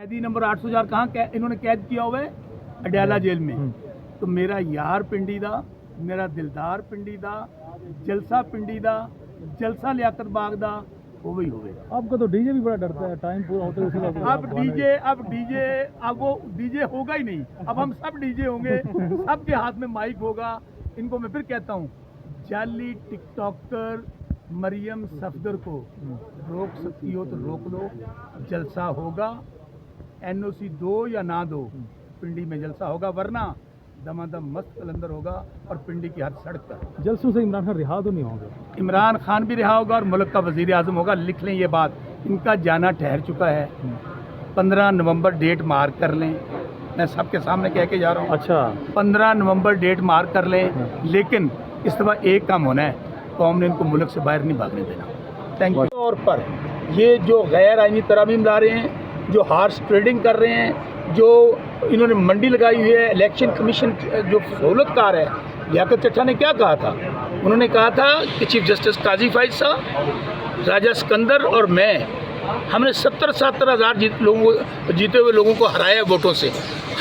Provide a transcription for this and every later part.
कैदी नंबर 804 कहाँ इन्होंने कैद किया हुआ है? अडयाला जेल में। तो मेरा यार पिंडी दा, मेरा दिलदार पिंडी दा, जलसा पिंडी दा, जलसा लियाकत बाग दा वो भी हो गया। आपका तो डीजे भी बड़ा डरता है, टाइम पूरा होते हुए अब वो डीजे होगा ही नहीं। अब हम सब डीजे होंगे, सबके हाथ में माइक होगा। इनको मैं फिर कहता हूँ, जाली टिकटॉकर मरियम सफदर को रोक सकती हो तो रोक लो, जलसा होगा। NOC दो या ना दो, पिंडी में जलसा होगा, वरना दमादम मस्त कलंदर होगा और पिंडी की हर सड़क पर। जलसों से इमरान खान रिहा तो नहीं होंगे? इमरान खान भी रिहा होगा और मुल्क का वजीर आजम होगा। लिख लें ये बात, इनका जाना ठहर चुका है। 15 नवंबर डेट मार्क कर लें, मैं सबके सामने कह के जा रहा हूँ। अच्छा, 15 नवंबर डेट मार्क कर लें, लेकिन इस दफ़ा एक काम होना है, कौम ने इनको मुल्क से बाहर नहीं भागने देना। Thank you. तौर पर ये जो गैर आईनी तरामीम ला रहे हैं, जो हार्स ट्रेडिंग कर रहे हैं, जो इन्होंने मंडी लगाई हुई है, इलेक्शन कमीशन जो सहूलतकार है, लियाकत चट्टा ने क्या कहा था? उन्होंने कहा था कि चीफ जस्टिस काजी फाइज साहब, राजा सिकंदर और मैं, हमने 70-70 हज़ार जीते हुए लोगों को हराया वोटों से।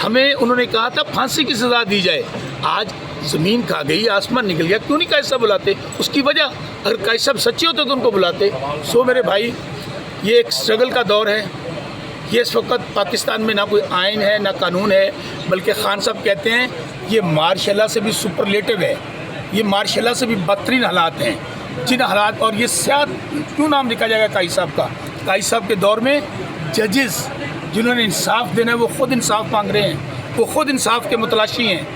हमें उन्होंने कहा था फांसी की सज़ा दी जाए। आज ज़मीन खा गई, आसमान निकल गया, क्यों नहीं कायद साहब बुलाते? उसकी वजह, अगर कायद साहब सच्चे होते तो उनको बुलाते। सो मेरे भाई, ये एक स्ट्रगल का दौर है। ये इस वक्त पाकिस्तान में ना कोई आइन है ना कानून है, बल्कि खान साहब कहते हैं ये मार्शल से भी सुपरलेटिव है, ये मार्शल से भी बदतरीन हालात हैं। जिन हालात, और ये सियात क्यों नाम लिखा जाएगा कायद साहब का? कायद साहब के दौर में जजेस जिन्होंने इंसाफ देना है वो खुद इंसाफ मांग रहे हैं, वो खुद इंसाफ के मुतलाशी हैं।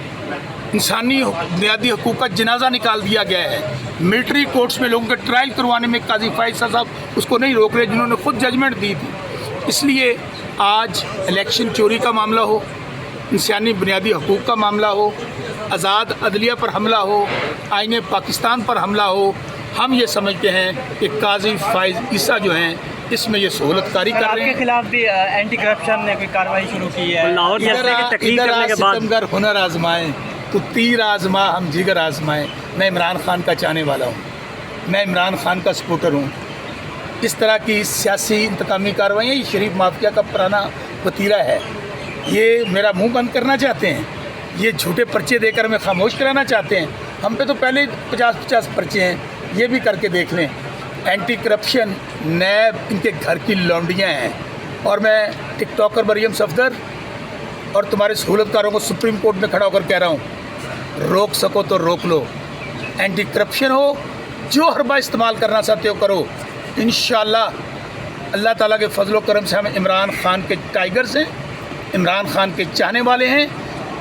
इंसानी बुनियादी हकूक़ का जनाजा निकाल दिया गया है। मिलिट्री कोर्ट्स में लोगों के ट्रायल करवाने में काजी फाइज साहब उसको नहीं रोक रहे, जिन्होंने खुद जजमेंट दी थी। इसलिए आज इलेक्शन चोरी का मामला हो, इंसानी बुनियादी हकूक़ का मामला हो, आज़ाद अदलिया पर हमला हो, आईने पाकिस्तान पर हमला हो, हम ये समझते हैं कि काजी फाइज ईसा जो हैं इसमें ये सहूलतकारी कर रहे हैं। आपके खिलाफ भी एंटी करप्शन ने कोई कार्रवाई शुरू की है। इधर हुनर आजमाएं तो तीर आजमा, हम जिगर आजमाएं। मैं इमरान खान का चाहने वाला हूँ, मैं इमरान खान का सपोर्टर हूँ। इस तरह की सियासी इंतकामी कार्रवाइयाँ ये शरीफ माफिया का पुराना वतीरा है। ये मेरा मुंह बंद करना चाहते हैं, ये झूठे पर्चे देकर हमें खामोश कराना चाहते हैं। हम पे तो पहले 50-50 पर्चे हैं, ये भी करके देख लें। एंटी करप्शन नैब इनके घर की लौंडियाँ हैं। और मैं टिकटॉकर मरियम सफदर और तुम्हारे सहूलतकारों को सुप्रीम कोर्ट में खड़ा होकर कह रहा हूँ, रोक सको तो रोक लो। एंटी करप्शन हो, जो हरबा इस्तेमाल करना चाहते हो करो। इंशाअल्लाह अल्लाह ताला के फजलो करम से हम इमरान खान के टाइगर्स हैं, इमरान खान के चाहने वाले हैं,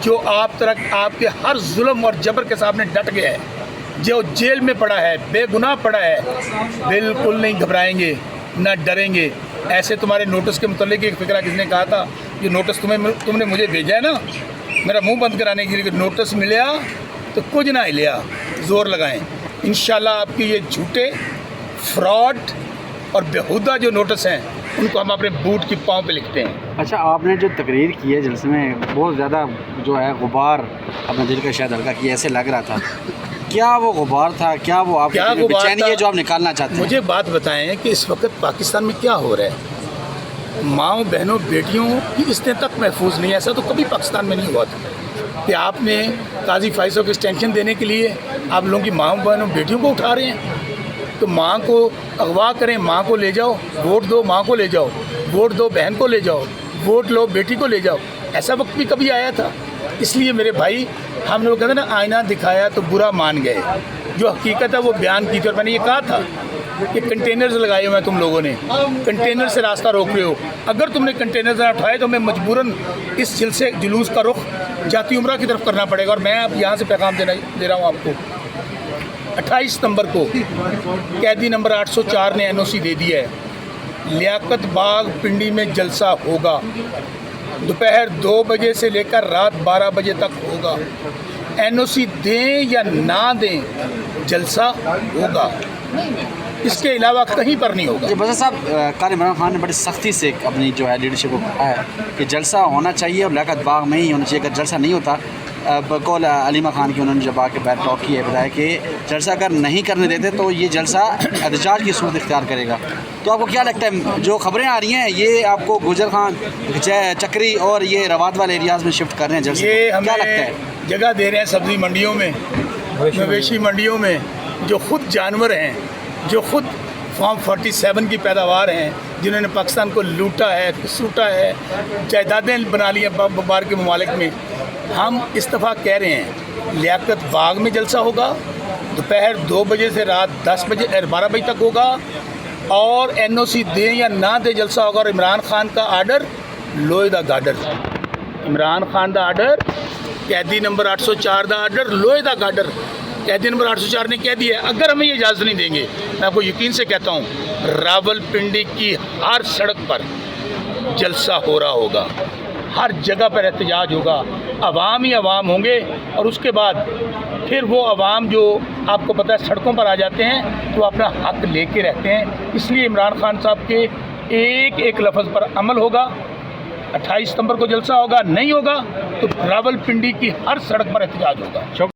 जो आपके हर जुल्म और जबर के सामने डट गया है, जो जेल में पड़ा है, बेगुनाह पड़ा है, बिल्कुल नहीं घबराएंगे, ना डरेंगे। ऐसे तुम्हारे नोटिस के मुतालिक एक फिक्रा किसने कहा था, जो नोटिस तुमने मुझे भेजा है ना, मेरा मुंह बंद कराने के लिए, नोटिस मिला तो कुछ ना हिलिया, ज़ोर लगाएं। इंशाल्लाह आपकी ये झूठे फ्रॉड और बेहुदा जो नोटिस हैं उनको हम अपने बूट की पाँव पे लिखते हैं। अच्छा, आपने जो तकरीर की है जलसे में, बहुत ज़्यादा जो है गुबार अपने दिल का शायद हल्का किया, ऐसे लग रहा था। क्या वो गुबार था? क्या वो आपकी बेचैनी है जो आप निकालना चाहते हैं? मुझे बात बताएं कि इस वक्त पाकिस्तान में क्या हो रहा है। माँओं, बहनों, बेटियों की इतने तक महफूज नहीं है। ऐसा तो कभी पाकिस्तान में नहीं हुआ था कि आपने काजी फाइज़ों को एक्सटेंशन देने के लिए आप लोगों की माँओं, बहनों, बेटियों को उठा रहे हैं। तो माँ को अगवा करें, माँ को ले जाओ, वोट दो, माँ को ले जाओ, वोट दो, बहन को ले जाओ, वोट लो, बेटी को ले जाओ। ऐसा वक्त भी कभी आया था? इसलिए मेरे भाई, हम लोग कहते हैं ना, आईना दिखाया तो बुरा मान गए। जो हकीकत है वो बयान की थी। और मैंने ये कहा था कि कंटेनर्स लगाए हुए हैं तुम लोगों ने, कंटेनर से रास्ता रोक रहे हो। अगर तुमने कंटेनर्स ना उठाए तो मैं मजबूरन इस जुलूस का रुख जाती उम्रा की तरफ करना पड़ेगा। और मैं अब यहाँ से पैगाम दे रहा हूँ आपको, 28 सितंबर को कैदी नंबर 804 ने NOC दे दिया है। लियाकत बाग पिंडी में जलसा होगा, दोपहर 2 बजे से लेकर रात 12 बजे तक होगा। NOC दें या ना दें, जलसा होगा। इसके अलावा कहीं पर नहीं होगा। जी बसर साहब, कार इमरान खान ने बड़ी सख्ती से अपनी जो है लीडरशिप को कहा है कि जलसा होना चाहिए और लियाकत बाग में ही होना चाहिए। अगर जलसा नहीं होता, बकौल अलीमा खान की उन्होंने जब आके बैठ टॉक की है, बताया कि जलसा अगर नहीं करने देते तो ये जलसा एहतजाज की सूरत इख्तियार करेगा। तो आपको क्या लगता है, जो खबरें आ रही हैं ये आपको गुजर खान, चक्री और ये रवात वाले एरियाज़ में शिफ्ट कर रहे हैं जलसे, ये क्या लगता है? हमें जगह दे रहे हैं सब्ज़ी मंडियों में, मवेशी मंडियों में, जो ख़ुद जानवर हैं, जो ख़ुद फॉर्म 47 की पैदावार हैं, जिन्होंने पाकिस्तान को लूटा है, सूटा है, जायदादें बना ली हैं बाहर के ममालिक में। हम इस्तफ़ा कह रहे हैं लियाकत बाग में जलसा होगा, दोपहर 2 बजे से रात 12 बजे तक होगा, और NOC दें या ना दें जलसा होगा। और इमरान खान का आर्डर लोहे दा गार्डर, इमरान खान का आर्डर, कैदी नंबर 804 का आर्डर लोहे दा गार्डर, कैदी नंबर 804 ने कह दिया है अगर हमें ये इजाज़त नहीं देंगे, मैं आपको यकीन से कहता हूँ रावलपिंडी की हर सड़क पर जलसा हो रहा होगा, हर जगह पर एहतजाज होगा, अवाम ही अवाम होंगे। और उसके बाद फिर वो अवाम जो आपको पता है सड़कों पर आ जाते हैं तो अपना हक लेके रहते हैं। इसलिए इमरान खान साहब के एक एक लफ्ज़ पर अमल होगा। 28 सितंबर को जलसा होगा, नहीं होगा तो रावलपिंडी की हर सड़क पर एहतजाज होगा।